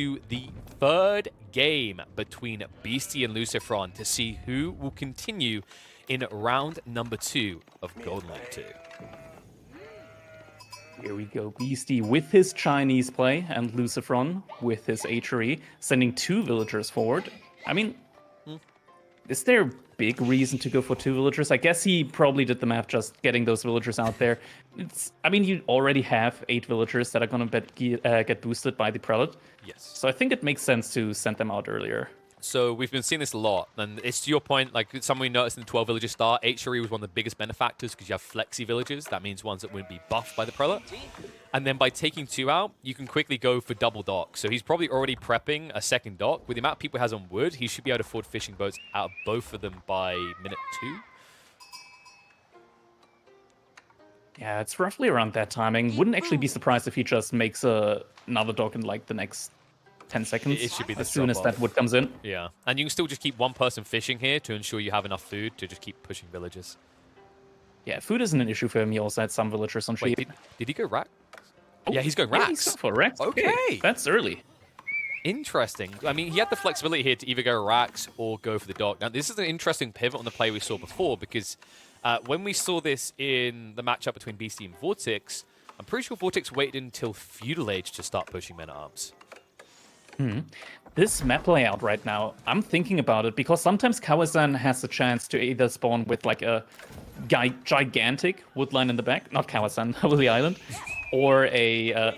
to the third game between Beasty and LucifroN to see who will continue in round number 2 of Golden League 2. Here we go, Beasty with his Chinese play and LucifroN with his HRE, sending 2 villagers forward. I mean, is there a big reason to go for 2 villagers? I guess he probably did the math just getting those villagers out there. I mean, you already have 8 villagers that are going to get boosted by the Prelate. Yes. So I think it makes sense to send them out earlier. So we've been seeing this a lot, and it's to your point, like something we noticed in the 12 villager start, HRE was one of the biggest benefactors because you have flexi villagers. That means ones that wouldn't be buffed by the Prelate. And then by taking 2 out, you can quickly go for double dock. So he's probably already prepping a second dock. With the amount of people he has on wood, he should be able to afford fishing boats out of both of them by minute 2. Yeah, it's roughly around that timing. Wouldn't actually be surprised if he just makes another dock in like the next 10 seconds. It should be as soon as that wood comes in. Yeah, and you can still just keep one person fishing here to ensure you have enough food to just keep pushing villagers. Yeah, food isn't an issue for him. He also had some villagers on sheep. Wait, did he go rack? Oh, yeah, he's going racks. Yeah, he's going for racks. Okay. That's early. Interesting. I mean, he had the flexibility here to either go racks or go for the dock. Now, this is an interesting pivot on the play we saw before because when we saw this in the matchup between Beasty and Vortex, I'm pretty sure Vortex waited until Feudal Age to start pushing men-at-arms. This map layout right now, I'm thinking about it because sometimes Kawasan has a chance to either spawn with like a gigantic woodline in the back, not Kawasan, Holy Island, or a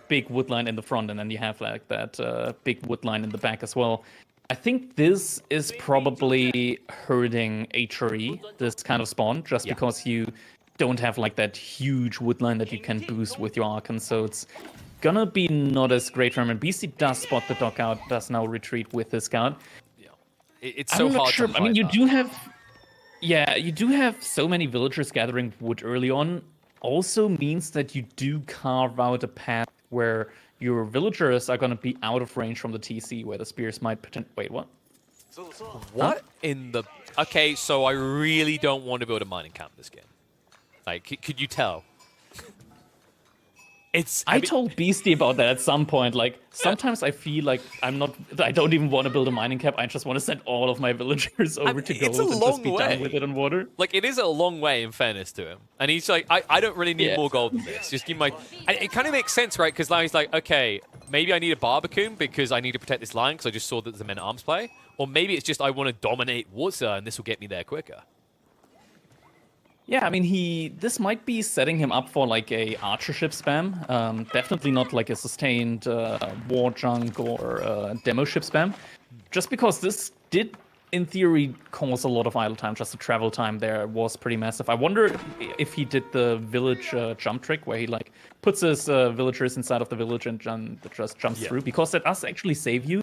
big woodline in the front, and then you have like that big woodline in the back as well. I think this is probably hurting HRE, this kind of spawn, just because you don't have like that huge woodline that you can boost with your Archon, so it's gonna be not as great for him. And Beasty does spot the dock out, does now retreat with his scout. Yeah, it's so hard to I mean, you do have so many villagers gathering wood early on. Also means that you do carve out a path where your villagers are gonna be out of range from the TC, where the spears might potentially. Wait, what? What in the? Okay, so I really don't want to build a mining camp this game. Like, could you tell? I told Beasty about that at some point. Like, sometimes I feel like I don't even want to build a mining camp. I just want to send all of my villagers over to gold and just be done with it on water. Like, it is a long way, in fairness to him. And he's like, I don't really need more gold than this. Just give me my... And it kind of makes sense, right? Because now he's like, okay, maybe I need a Barbican because I need to protect this line because I just saw that there's a men-at-arms play. Or maybe it's just I want to dominate water and this will get me there quicker. Yeah, I mean, this might be setting him up for like a archer ship spam. Definitely not like a sustained war junk or demo ship spam. Just because this did, in theory, cause a lot of idle time. Just the travel time there was pretty massive. I wonder if he did the village jump trick where he like puts his villagers inside of the village and just jumps through, because that does actually save you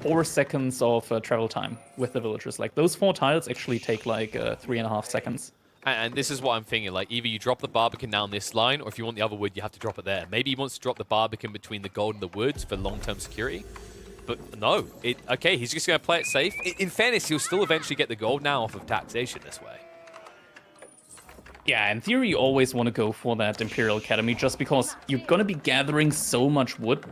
4 seconds of travel time with the villagers. Like those 4 tiles actually take like 3.5 seconds. And this is what I'm thinking, like, either you drop the Barbican down this line, or if you want the other wood, you have to drop it there. Maybe he wants to drop the Barbican between the gold and the woods for long-term security. But no, okay, he's just going to play it safe. In fairness, he'll still eventually get the gold now off of taxation this way. Yeah, in theory, you always want to go for that Imperial Academy, just because you're going to be gathering so much wood,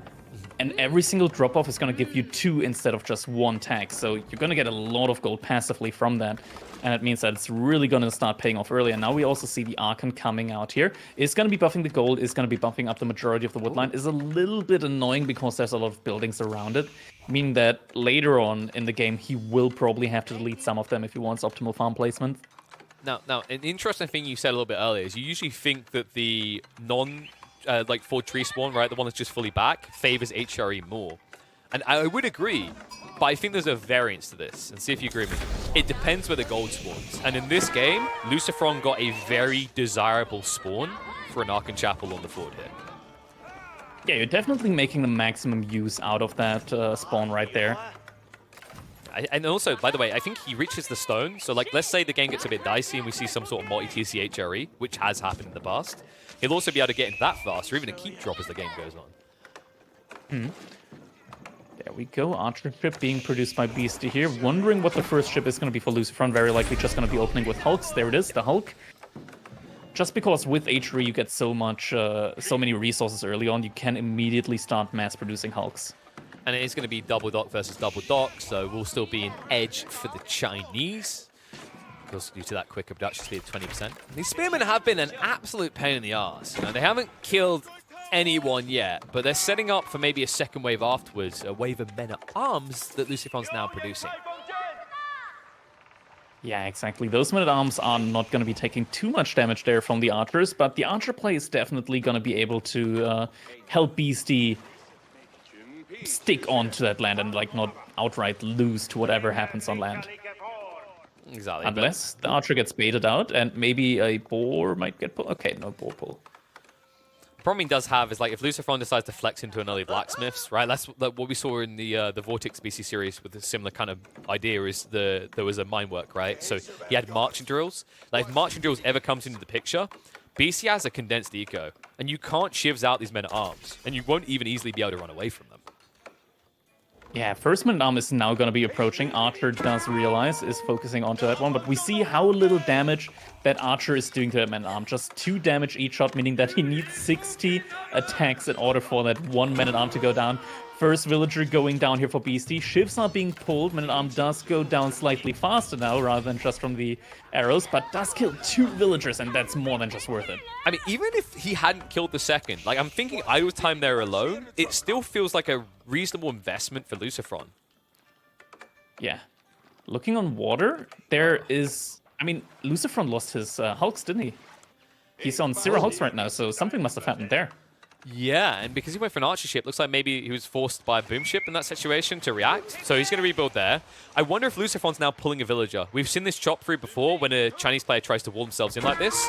and every single drop-off is going to give you 2 instead of just 1 tax. So you're going to get a lot of gold passively from that. And it means that it's really going to start paying off early. And now we also see the Archon coming out here. It's going to be buffing the gold, it's going to be buffing up the majority of the woodline. Is a little bit annoying because there's a lot of buildings around it, meaning that later on in the game, he will probably have to delete some of them if he wants optimal farm placement. Now, an interesting thing you said a little bit earlier is you usually think that the like 4 tree spawn, right, the one that's just fully back, favors HRE more. And I would agree, but I think there's a variance to this, and see if you agree with me. It depends where the gold spawns. And in this game, LucifroN got a very desirable spawn for an Archon Chapel on the forward hit. Yeah, you're definitely making the maximum use out of that spawn right there. And also, by the way, I think he reaches the stone. So, like, let's say the game gets a bit dicey and we see some sort of multi-TC HRE, which has happened in the past. He'll also be able to get into that fast, or even a keep drop as the game goes on. There we go, Archer ship being produced by Beasty here. Wondering what the first ship is going to be for LucifroN. Very likely just going to be opening with Hulks. There it is, the Hulk. Just because with HRE you get so many resources early on, you can immediately start mass producing Hulks. And it is going to be double dock versus double dock, so we'll still be an edge for the Chinese. Because due to that quicker production speed of 20%. These spearmen have been an absolute pain in the arse. You know, they haven't killed anyone yet, but they're setting up for maybe a second wave afterwards, a wave of men-at-arms that LucifroN's now producing. Yeah, exactly. Those men-at-arms are not going to be taking too much damage there from the archers, but the archer play is definitely going to be able to help Beasty stick onto that land and like not outright lose to whatever happens on land. Exactly. Unless the archer gets baited out and maybe a boar might get pulled. Okay, no boar pull. The problem he does have is, like, if LucifroN decides to flex into an early blacksmiths, right? That's like what we saw in the Vortex BC series with a similar kind of idea. Is there was a mine work, right? So he had marching drills. Like, if marching drills ever comes into the picture, BC has a condensed eco, and you can't shivs out these men at arms, and you won't even easily be able to run away from them. Yeah, first man-at-arm is now going to be approaching. Archer does realize, is focusing onto that one, but we see how little damage that Archer is doing to that man-at-arm. Just 2 damage each shot, meaning that he needs 60 attacks in order for that one man-at-arm to go down. First villager going down here for Beasty. Shivs are being pulled. Man-at-arm does go down slightly faster now, rather than just from the arrows, but does kill 2 villagers, and that's more than just worth it. I mean, even if he hadn't killed the second, like, I'm thinking idle time there alone, it still feels like a reasonable investment for LucifroN. Yeah. Looking on water, there is... I mean, LucifroN lost his hulks, didn't he? He's on 0 hulks right now, so something must have happened there. Yeah, and because he went for an archer ship, looks like maybe he was forced by a boom ship in that situation to react. So he's going to rebuild there. I wonder if LucifroN's now pulling a villager. We've seen this chop through before when a Chinese player tries to wall themselves in like this.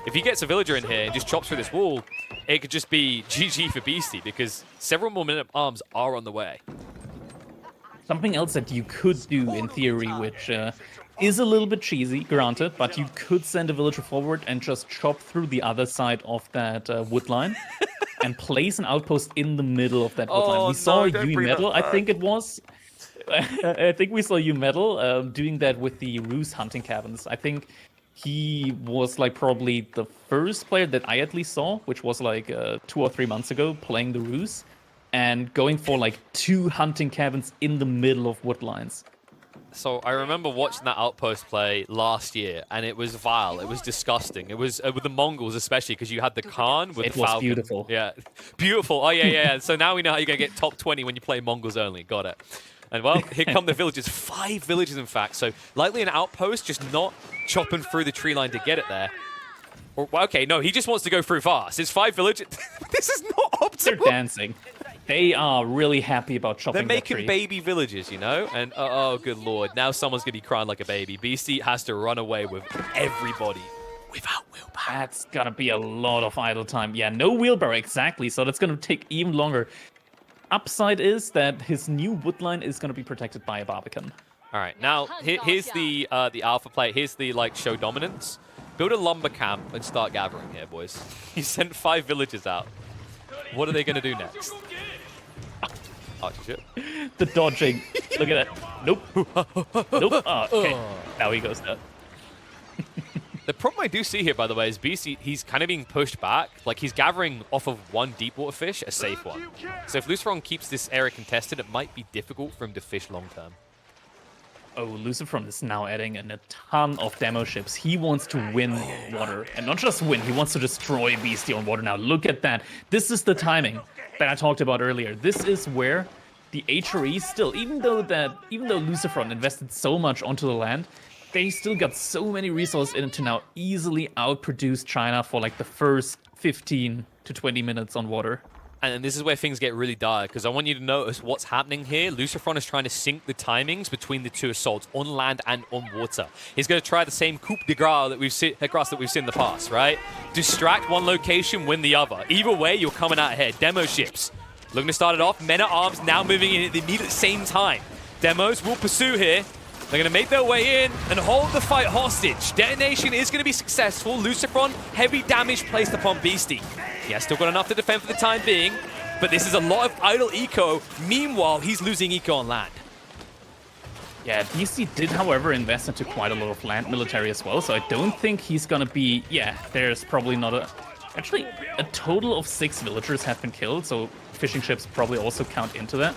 If he gets a villager in here and just chops through this wall, it could just be GG for Beasty because several more men-at-arms are on the way. Something else that you could do in theory, which is a little bit cheesy, granted, but you could send a villager forward and just chop through the other side of that wood line. And place an outpost in the middle of that woodline. We saw Yui Metal, I think it was. I think we saw Yui Metal doing that with the Ruse hunting cabins. I think he was like probably the first player that I at least saw, which was like 2 or 3 months ago, playing the Ruse and going for like 2 hunting cabins in the middle of woodlines. So I remember watching that outpost play last year, and it was vile. It was disgusting. It was with the Mongols, especially because you had the Khan with the Falcon. It was beautiful. Yeah, beautiful. Oh yeah. So now we know how you're gonna get top 20 when you play Mongols only. Got it. And well, here come the villagers. 5 villagers, in fact. So likely an outpost, just not chopping through the tree line to get it there. Or, okay, no, he just wants to go through fast. It's 5 villagers. This is not optimal. They're dancing. They are really happy about chopping. They're making baby villages, you know? And oh, good lord. Now someone's going to be crying like a baby. Beasty has to run away with everybody without wheelbarrow. That's going to be a lot of idle time. Yeah, no wheelbarrow, exactly. So that's going to take even longer. Upside is that his new woodline is going to be protected by a Barbican. All right, now here's the alpha play. Here's the show dominance. Build a lumber camp and start gathering here, boys. He sent 5 villagers out. What are they going to do next? Archer ship. The dodging. Look at that. Nope. Nope. Oh, okay. Now he goes down. The problem I do see here, by the way, is BC, he's kind of being pushed back. Like, he's gathering off of 1 deep water fish, a safe one. So if LucifroN keeps this area contested, it might be difficult for him to fish long term. Oh, LucifroN is now adding in a ton of demo ships. He wants to win water. And not just win, he wants to destroy Beasty on water. Now, look at that. This is the timing that I talked about earlier. This is where the HRE still, even though LucifroN invested so much onto the land, they still got so many resources in it to now easily outproduce China for like the first 15 to 20 minutes on water. And this is where things get really dire, because I want you to notice what's happening here. LucifroN is trying to sync the timings between the 2 assaults, on land and on water. He's going to try the same coup de grace that we've seen in the past, right? Distract one location, win the other. Either way, you're coming out ahead. Demo ships. Looking to start it off. Men-at-arms now moving in at the immediate same time. Demos will pursue here. They're going to make their way in and hold the fight hostage. Detonation is going to be successful. LucifroN, heavy damage placed upon Beasty. He has still got enough to defend for the time being, but this is a lot of idle eco. Meanwhile, he's losing eco on land. Yeah, Beasty did, however, invest into quite a lot of land military as well, so I don't think he's going to be... Yeah, there's probably not a... Actually, a total of 6 villagers have been killed, so fishing ships probably also count into that.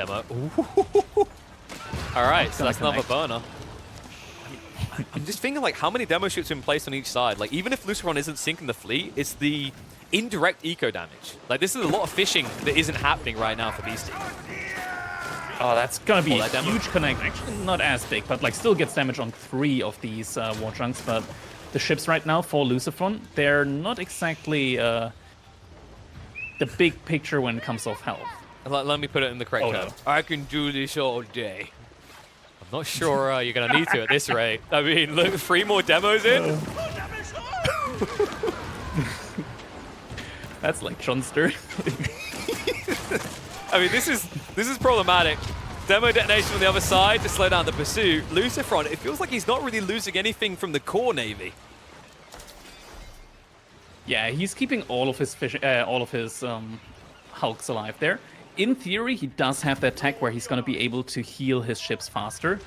demo. Ooh. All right, so that's another burner. I'm just thinking, like, how many demo shoots have been placed on each side? Like, even if LucifroN isn't sinking the fleet, it's the indirect eco damage. Like, this is a lot of fishing that isn't happening right now for Beastyqt. Oh, that's gonna be a demo. huge connect. Actually, not as big, but like still gets damage on 3 of these war chunks. But the ships right now for LucifroN, they're not exactly the big picture when it comes to health. Let me put it in the correct term. No. I can do this all day. I'm not sure you're going to need to at this rate. I mean, look, 3 more demos in. That's like Johnster. I mean, this is problematic. Demo detonation on the other side to slow down the pursuit. LucifroN, it feels like he's not really losing anything from the core Navy. Yeah, he's keeping all of his hulks alive there. In theory, he does have that tech where he's going to be able to heal his ships faster.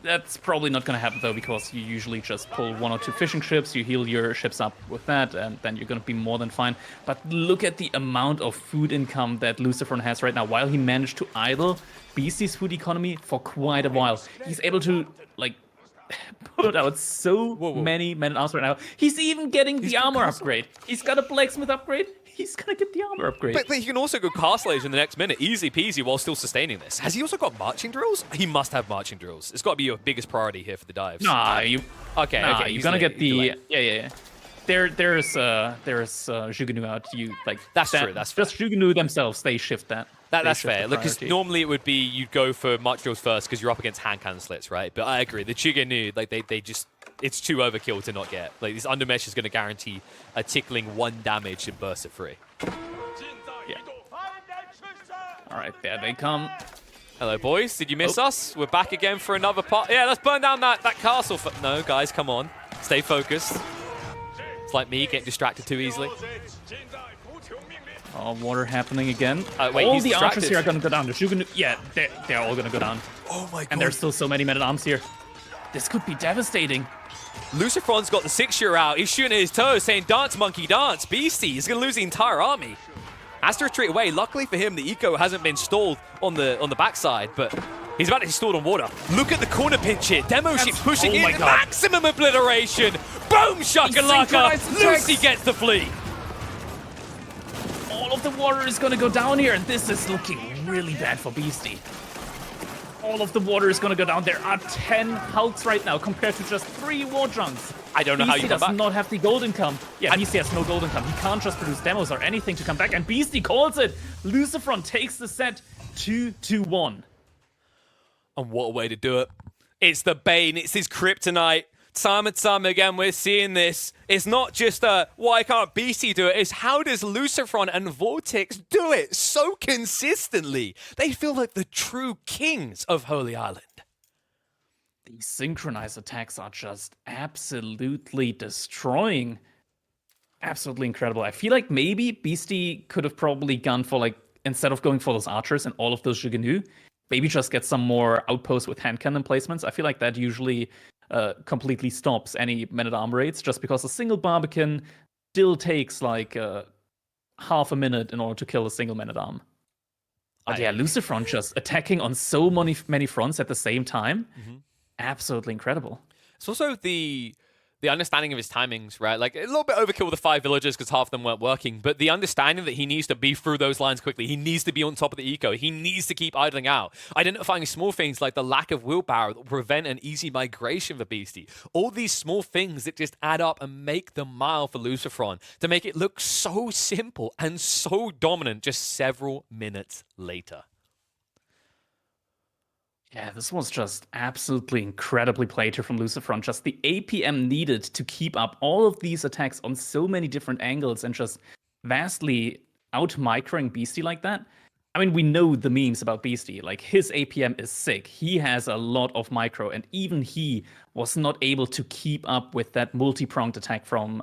That's probably not going to happen, though, because you usually just pull 1 or 2 fishing ships, you heal your ships up with that, and then you're going to be more than fine. But look at the amount of food income that LucifroN has right now. While he managed to idle Beastie's food economy for quite a while, he's able to, like, put out so many men-at-arms right now. He's even getting the armor upgrade. He's got a blacksmith upgrade. He's gonna get the armor upgrade. But he can also go castle age in the next minute, easy peasy, while still sustaining this. Has he also got marching drills? He must have marching drills. It's got to be your biggest priority here for the dives. Nah, you're gonna get the yeah. There's Jugunu out. You like that's true. That's just Jugunu themselves. They shift that. That's fair. Look, because normally it would be you'd go for march drills first because you're up against hand cannon slits, right? But I agree. The Jugunu, like they just. It's too overkill to not get. Like, this undermesh is going to guarantee a tickling 1 damage in bursts of 3. Yeah. All right, there they come. Hello, boys. Did you miss us? We're back again for another part. Yeah, let's burn down that castle. No, guys, come on. Stay focused. It's like me, getting distracted too easily. Oh, water happening again. Wait, all the archers here are going to go down. Yeah, they're all going to go down. Oh, my God. And there's still so many men-at-arms here. This could be devastating. LucifroN's got the 6-year out. He's shooting at his toes, saying, dance, monkey, dance. Beastie is going to lose the entire army. Has to retreat away. Luckily for him, the eco hasn't been stalled on the backside, but he's about to be stalled on water. Look at the corner pinch here. Demo ship pushing in. Maximum obliteration. Boom, shakalaka. Lucy gets the fleet. All of the water is going to go down here, and this is looking really bad for Beastie. All of the water is going to go down. There are 10 hulks right now compared to just 3 war chunks. I don't know how you come back. Beastie does not have the gold income. Yeah, Beastie has no gold income. He can't just produce demos or anything to come back. And Beastie calls it. LucifroN takes the set 2-1. And what a way to do it. It's the Bane. It's his kryptonite. Time and time again, we're seeing this. It's not just why can't Beastie do it? It's how does LucifroN and Vortex do it so consistently? They feel like the true kings of Holy Island. These synchronized attacks are just absolutely destroying. Absolutely incredible. I feel like maybe Beastie could have probably gone for, like, instead of going for those archers and all of those Jugunu, maybe just get some more outposts with hand cannon placements. I feel like that usually completely stops any men-at-arm raids, just because a single Barbican still takes like half a minute in order to kill a single man-at-arm. But yeah, LucifroN just attacking on so many fronts at the same time. Absolutely incredible. It's also the understanding of his timings, right? Like, a little bit overkill with the 5 villagers because half of them weren't working, but the understanding that he needs to be through those lines quickly. He needs to be on top of the eco. He needs to keep idling out. Identifying small things like the lack of willpower that will prevent an easy migration for Beastie. All these small things that just add up and make the mile for LucifroN to make it look so simple and so dominant just several minutes later. Yeah, this was just absolutely incredibly played here from LucifroN. Just the APM needed to keep up all of these attacks on so many different angles and just vastly out-microing Beastie like that. I mean, we know the memes about Beastie. Like, his APM is sick. He has a lot of micro, and even he was not able to keep up with that multi-pronged attack from